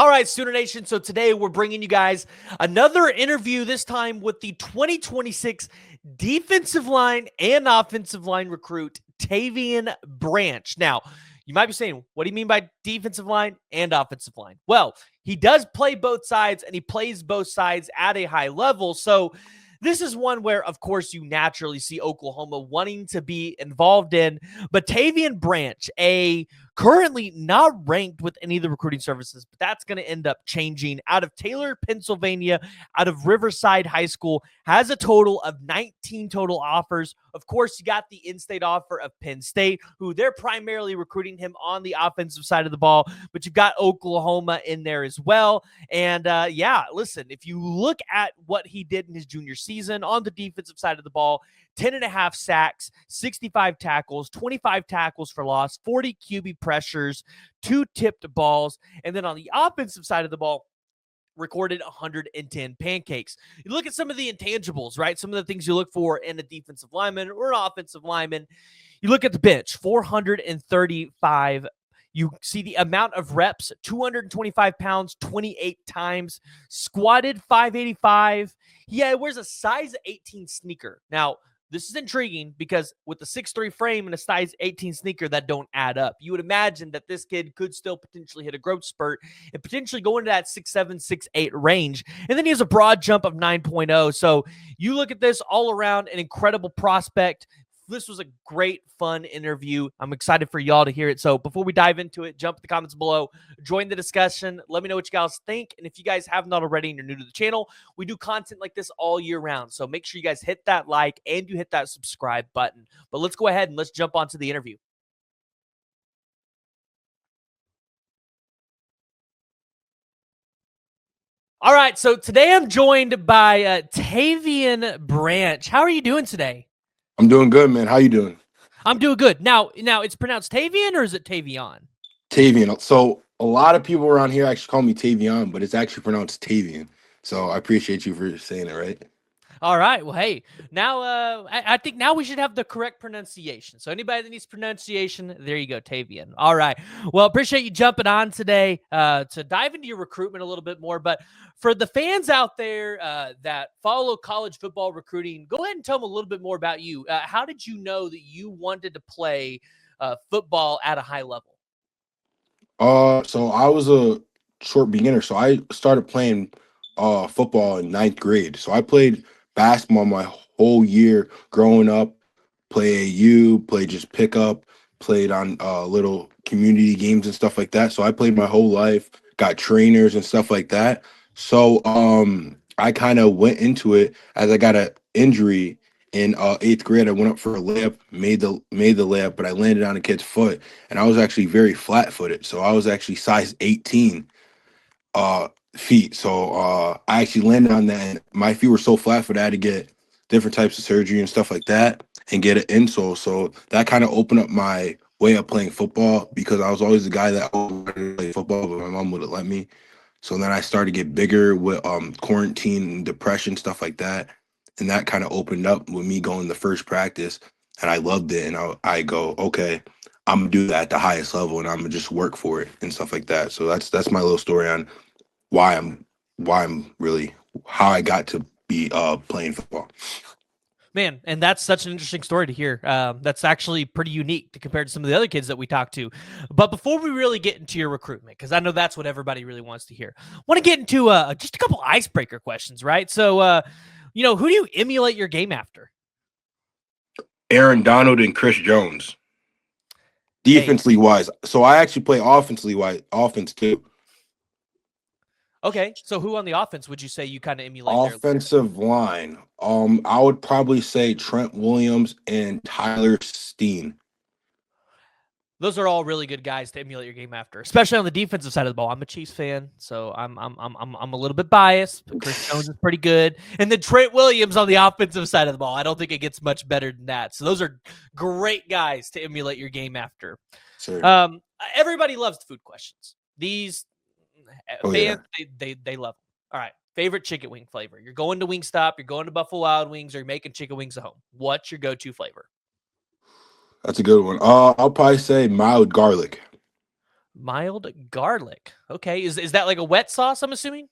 All right, Student Nation. So today we're bringing you guys another interview, this time with the 2026 defensive line and offensive line recruit, Tavian Branch. Now, you might be saying, what do you mean by defensive line and offensive line? Well, he does play both sides, and he plays both sides at a high level. So this is one where, of course, you naturally see Oklahoma wanting to be involved in. But Tavian Branch, a currently not ranked with any of the recruiting services, but that's going to end up changing, out of Taylor, Pennsylvania, out of Riverside High School, has a total of 19 total offers. Of course, you got the in-state offer of Penn State, who they're primarily recruiting him on the offensive side of the ball, but you've got Oklahoma in there as well. And yeah, listen, if you look at what he did in his junior season on the defensive side of the ball, 10.5 sacks, 65 tackles, 25 tackles for loss, 40 QB pressures, 2 tipped balls. And then on the offensive side of the ball, recorded 110 pancakes. You look at some of the intangibles, right? Some of the things you look for in a defensive lineman or an offensive lineman. You look at the bench, 435. You see the amount of reps, 225 pounds, 28 times, squatted 585. Yeah, wears a size 18 sneaker. Now, this is intriguing because with the 6'3 frame and a size 18 sneaker, that don't add up. You would imagine that this kid could still potentially hit a growth spurt and potentially go into that 6'7", 6'8 range. And then he has a broad jump of 9.0. So you look at this all around, an incredible prospect. This was a great, fun interview. I'm excited for y'all to hear it. So before we dive into it, jump in the comments below, join the discussion. Let me know what you guys think. And if you guys have not already and you're new to the channel, we do content like this all year round. So make sure you guys hit that like and you hit that subscribe button. But let's go ahead and let's jump onto the interview. All right, so today I'm joined by Tavian Branch. How are you doing today? I'm doing good, man. How you doing? I'm doing good. Now it's pronounced Tavian, or is it Tavion? Tavian. So a lot of people around here actually call me Tavion, but it's actually pronounced Tavian. So I appreciate you for saying it right. All right. Well, hey, now I think now we should have the correct pronunciation. So anybody that needs pronunciation, there you go, Tavian. All right. Well, appreciate you jumping on today to dive into your recruitment a little bit more. But for the fans out there that follow college football recruiting, go ahead and tell them a little bit more about you. How did you know that you wanted to play football at a high level? So I was a short beginner. So I started playing football in ninth grade. So I played basketball my whole year growing up. Play AU, play just pickup, played on little community games and stuff like that. So I played my whole life, got trainers and stuff like that. So I kind of went into it as I got an injury in eighth grade. I went up for a layup, made the layup, but I landed on a kid's foot, and I was actually very flat footed. So I was actually size 18 feet. So I actually landed on that, and my feet were so flat footed I had to get different types of surgery and stuff like that and get an insole. So that kind of opened up my way of playing football, because I was always the guy that wanted to play football, but my mom wouldn't let me. So then I started to get bigger with quarantine and depression, stuff like that. And that kind of opened up with me going to first practice, and I loved it. And I go, okay, I'm gonna do that at the highest level, and I'm gonna just work for it and stuff like that. So that's my little story on why I'm really how I got to be playing football. Man, and that's such an interesting story to hear. That's actually pretty unique to compare to some of the other kids that we talk to. But before we really get into your recruitment, because I know that's what everybody really wants to hear, I want to get into just a couple icebreaker questions, right? So, who do you emulate your game after? Aaron Donald and Chris Jones. Defensively wise. So I actually play offense too. Okay, so who on the offense would you say you kind of emulate? Offensive line. I would probably say Trent Williams and Tyler Steen. Those are all really good guys to emulate your game after, especially on the defensive side of the ball. I'm a Chiefs fan, so I'm a little bit biased, but Chris Jones is pretty good. And then Trent Williams on the offensive side of the ball. I don't think it gets much better than that. So those are great guys to emulate your game after. Sure. Everybody loves the food questions. These fans, yeah. they love them. All right. Favorite chicken wing flavor. You're going to Wingstop, you're going to Buffalo Wild Wings, or you're making chicken wings at home. What's your go-to flavor? That's a good one. I'll probably say mild garlic. Mild garlic. Okay. Is that like a wet sauce, I'm assuming?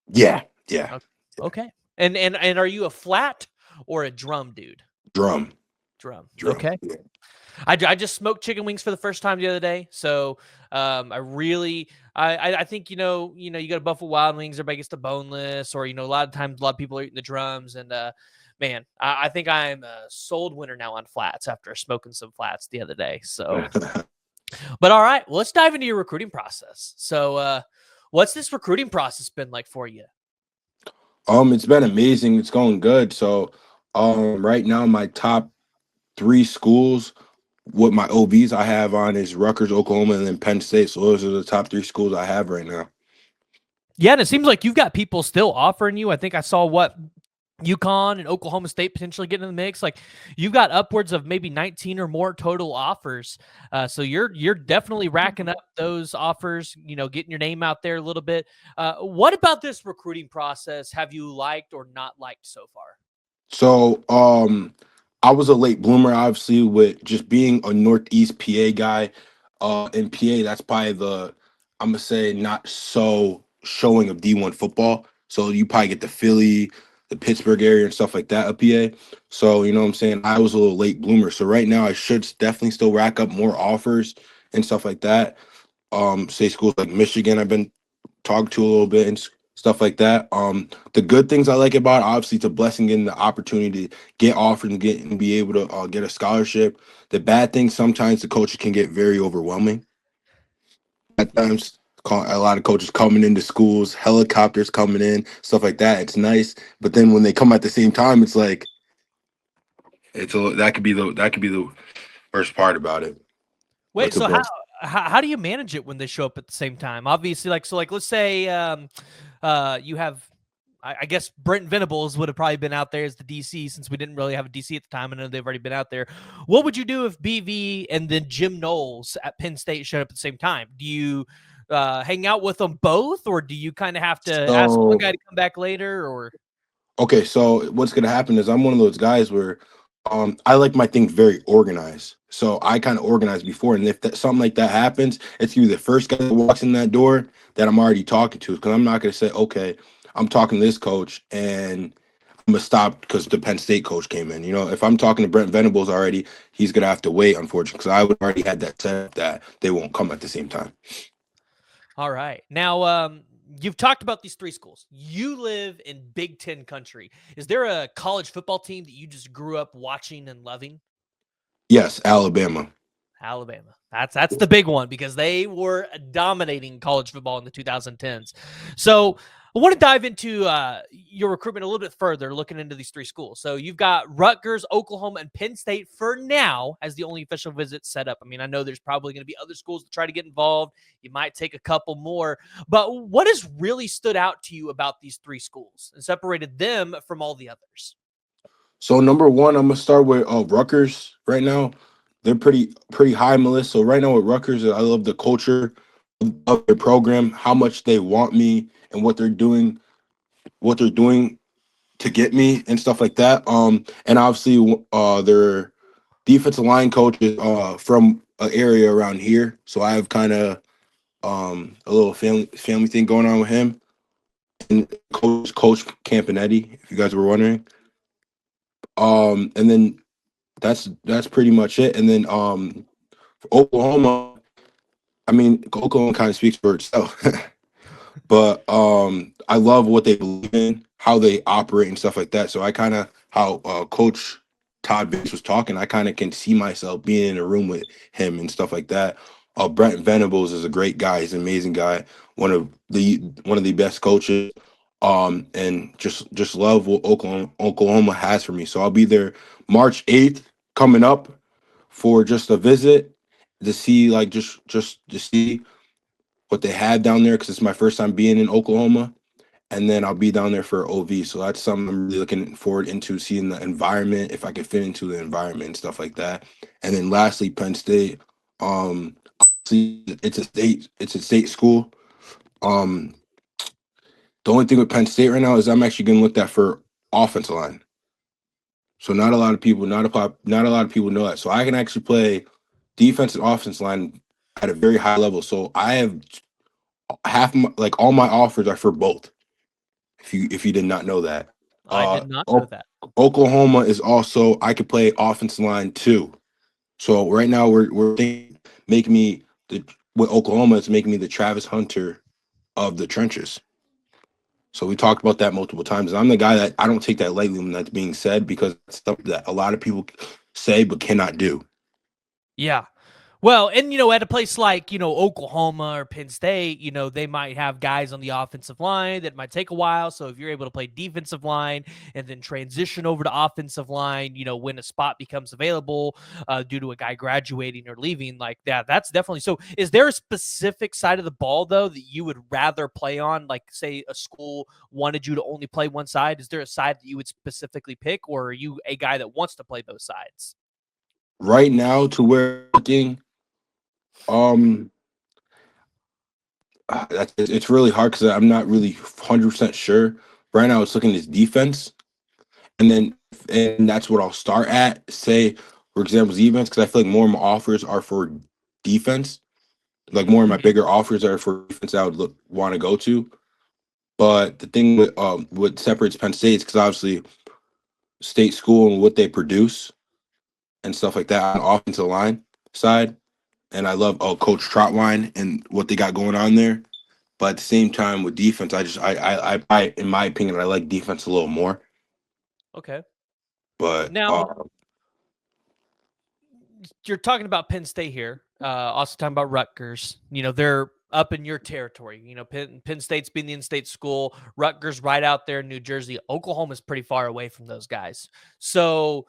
Yeah, yeah. O okay. And are you a flat or a drum dude? Drum, Drum. drum. Okay. Yeah. I just smoked chicken wings for the first time the other day, so I really I think you go to Buffalo Wild Wings, everybody gets the boneless, or a lot of times a lot of people are eating the drums, and man, I think I'm a sold winner now on flats after smoking some flats the other day. So, but all right, well, let's dive into your recruiting process. So, what's this recruiting process been like for you? It's been amazing. It's going good. So, right now my top three schools, what my OBs I have on is Rutgers, Oklahoma, and then Penn State. So those are the top three schools I have right now. Yeah, and it seems like you've got people still offering you. I think I saw what UConn and Oklahoma State potentially getting in the mix. Like you've got upwards of maybe 19 or more total offers. So you're definitely racking up those offers, getting your name out there a little bit. What about this recruiting process have you liked or not liked so far? So, I was a late bloomer, obviously, with just being a Northeast PA guy. In PA, that's probably I'm gonna say not so showing of D1 football. So you probably get the Philly, the Pittsburgh area and stuff like that up PA. So you know what I'm saying? I was a little late bloomer. So right now I should definitely still rack up more offers and stuff like that. Say schools like Michigan, I've been talked to a little bit and stuff like that. The good things I like about it, obviously it's a blessing in the opportunity to get offered and get and be able to get a scholarship. The bad things sometimes the coaches can get very overwhelming. At Yeah. times, a lot of coaches coming into schools, helicopters coming in, stuff like that. It's nice, but then when they come at the same time, it's like that could be the worst part about it. But Wait, it's a so blessing. how do you manage it when they show up at the same time? Obviously, like let's say you have I guess Brent Venables would have probably been out there as the DC since we didn't really have a DC at the time. I know they've already been out there. What would you do if BV and then Jim Knowles at Penn State showed up at the same time? Do you hang out with them both, or do you kind of have to ask one So guy to come back later? Or okay, so what's gonna happen is I'm one of those guys where I like my things very organized. So I kind of organize before, and if something like that happens, it's you the first guy that walks in that door that I'm already talking to, because I'm not gonna say, okay, I'm talking to this coach and I'm gonna stop because the Penn State coach came in. You know, if I'm talking to Brent Venables already, he's gonna have to wait, unfortunately, because I would already had that set up that they won't come at the same time. all right. Now, you've talked about these three schools. You live in Big Ten country. Is there a college football team that you just grew up watching and loving? Yes, Alabama. Alabama. That's the big one because they were dominating college football in the 2010s. So I want to dive into your recruitment a little bit further, looking into these three schools. So you've got Rutgers, Oklahoma, and Penn State for now as the only official visits set up. I mean, I know there's probably going to be other schools to try to get involved. You might take a couple more, but what has really stood out to you about these three schools and separated them from all the others? So number one, I'm gonna start with Rutgers right now. They're pretty high on my list. So right now with Rutgers, I love the culture of their program, how much they want me, and what they're doing to get me and stuff like that. And obviously their defensive line coach is from an area around here, so I have kind of a little family thing going on with him. And Coach Campanetti, if you guys were wondering. And then that's pretty much it. And then for Oklahoma, I mean Oklahoma kind of speaks for itself. But I love what they believe in, how they operate and stuff like that. So I kind of how Coach Todd Vince was talking, I kind of can see myself being in a room with him and stuff like that. Brent Venables is a great guy. He's an amazing guy. One of the best coaches. And just love what Oklahoma has for me. So I'll be there March 8th coming up for just a visit to see like just to see what they have down there because it's my first time being in Oklahoma. And then I'll be down there for OV. So that's something I'm really looking forward into seeing the environment, if I can fit into the environment and stuff like that. And then lastly, Penn State. See, it's a state school. Um, the only thing with Penn State right now is I'm actually gonna look at for offensive line. So not a lot of people, not a lot of people know that. So I can actually play defense and offensive line at a very high level. So I have like all my offers are for both. If you did not know that, I did not know O- that. Oklahoma is also I could play offensive line too. So right now we're thinking, making me the with Oklahoma it's making me the Travis Hunter of the trenches. So we talked about that multiple times. And I'm the guy that I don't take that lightly when that's being said because it's stuff that a lot of people say but cannot do. Yeah. Well, and at a place like, Oklahoma or Penn State, they might have guys on the offensive line that might take a while. So if you're able to play defensive line and then transition over to offensive line, when a spot becomes available due to a guy graduating or leaving, like that, that's definitely so. Is there a specific side of the ball, though, that you would rather play on? Like, say, a school wanted you to only play one side. Is there a side that you would specifically pick, or are you a guy that wants to play both sides? Right now to where looking, um it's really hard because I'm not really 100% sure. Right now it's looking at defense. And that's what I'll start at. Say, for example, defense, because I feel like more of my offers are for defense. Like more of my Mhm. bigger offers are for defense I would want to go to. But the thing with what separates Penn State is because obviously state school and what they produce and stuff like that on the offensive line side. And I love Coach Trotwine and what they got going on there. But at the same time with defense, I in my opinion, I like defense a little more. Okay. But Now, you're talking about Penn State here. Also talking about Rutgers. They're up in your territory. Penn State's being the in-state school. Rutgers right out there in New Jersey. Oklahoma's pretty far away from those guys. So,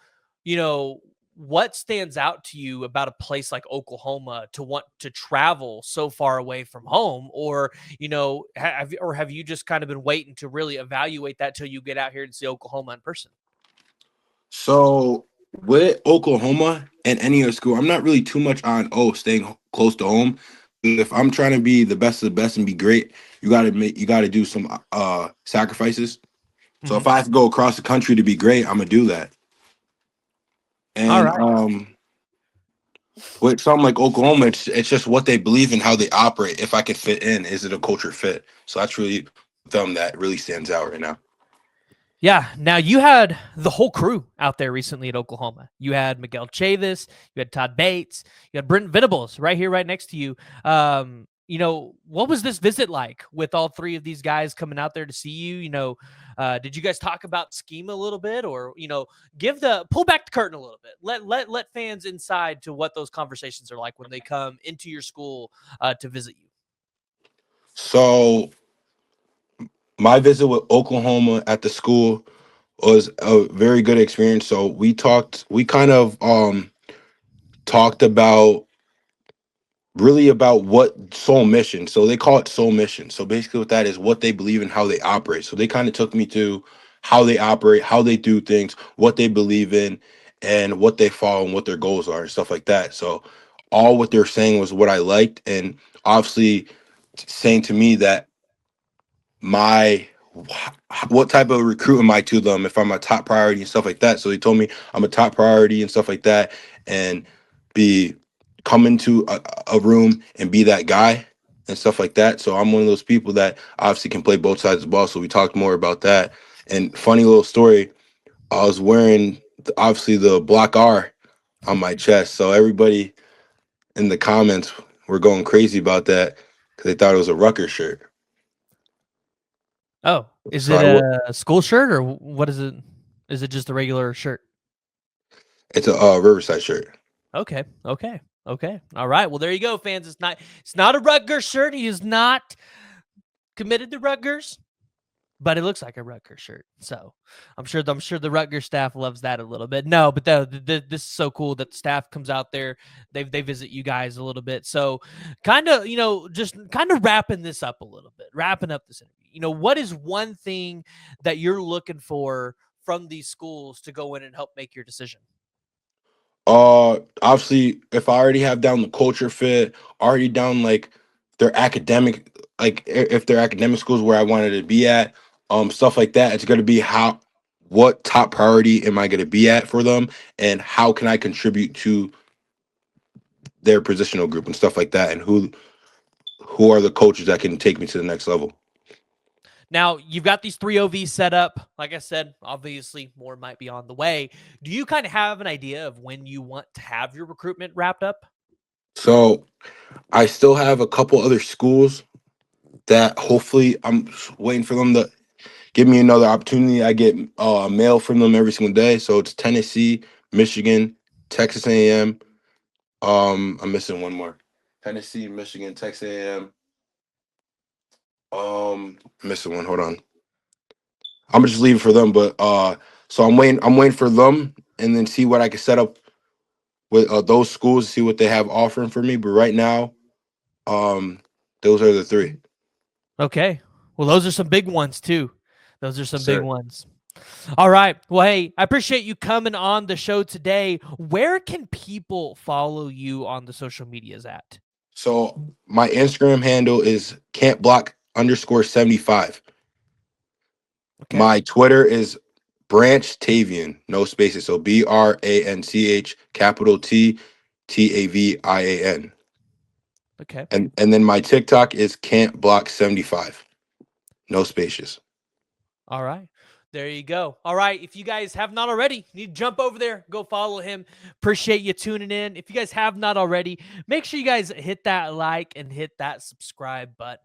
what stands out to you about a place like Oklahoma to want to travel so far away from home? Or, have you just kind of been waiting to really evaluate that till you get out here and see Oklahoma in person? so with Oklahoma and any other school, I'm not really too much on staying close to home. If I'm trying to be the best of the best and be great, you gotta do some sacrifices. So Mhm. if I have to go across the country to be great, I'm gonna do that. All And right. with something like Oklahoma, it's just what they believe in, how they operate. If I can fit in, is it a culture fit? So that's really them that really stands out right now. Yeah. Now you had the whole crew out there recently at Oklahoma. You had Miguel Chavis, you had Todd Bates, you had Brent Venables right here, right next to you. What was this visit like with all three of these guys coming out there to see you? Did you guys talk about scheme a little bit, or pull back the curtain a little bit? Let fans inside to what those conversations are like when they come into your school to visit you. So my visit with Oklahoma at the school was a very good experience. So we kind of talked about really about what soul mission. So they call it soul mission. So basically what that is, what they believe in, how they operate. So they kind of took me to how they operate, how they do things, what they believe in, and what they follow and what their goals are and stuff like that. So all what they're saying was what I liked, and obviously saying to me that my what type of recruit am I to them if I'm a top priority and stuff like that. So he told me I'm a top priority and stuff like that, and be come into a room and be that guy and stuff like that. So I'm one of those people that obviously can play both sides of the ball. So we talked more about that. And funny little story, I was wearing obviously the Block R on my chest. So everybody in the comments were going crazy about that because they thought it was a Rutgers shirt. Oh, is So it a school shirt or what is it? Is it just a regular shirt? it's a Riverside shirt. Okay. Okay. Okay. All right. Well, there you go, fans. It's not a Rutgers shirt. He is not committed to Rutgers, but it looks like a Rutgers shirt. So I'm sure the Rutgers staff loves that a little bit. No, but this is so cool that the staff comes out there. They visit you guys a little bit. So kind of, just kind of wrapping this up a little bit, wrapping up this interview. What is one thing that you're looking for from these schools to go in and help make your decision? Obviously, if I already have down the culture fit, already down like their academic, like if their academic schools where I wanted to be at, stuff like that, it's gonna be what top priority am I gonna be at for them, and how can I contribute to their positional group and stuff like that, and who are the coaches that can take me to the next level. Now, you've got these 3 OVs set up. Like I said, obviously more might be on the way. Do you kind of have an idea of when you want to have your recruitment wrapped up? So I still have a couple other schools that hopefully I'm waiting for them to give me another opportunity. I get mail from them every single day. So it's Tennessee, Michigan, Texas A&M. I'm missing one more. Tennessee, Michigan, Texas A&M. Missing one. Hold on. I'm gonna just leave it for them. But so I'm waiting for them and then see what I can set up with those schools, see what they have offering for me. But right now, those are the three. Okay. Well, those are some big ones too. Those are some big Sir. ones. All right. Well, hey, I appreciate you coming on the show today. Where can people follow you on the social medias at? So my Instagram handle is cantblock_75. Okay. My Twitter is Branch Tavian, no spaces. So BRANCH capital TAVIAN. Okay. And then my TikTok is cantblock75. No spaces. All right. There you go. All right. If you guys have not already, you need to jump over there, go follow him. Appreciate you tuning in. If you guys have not already, make sure you guys hit that like and hit that subscribe button.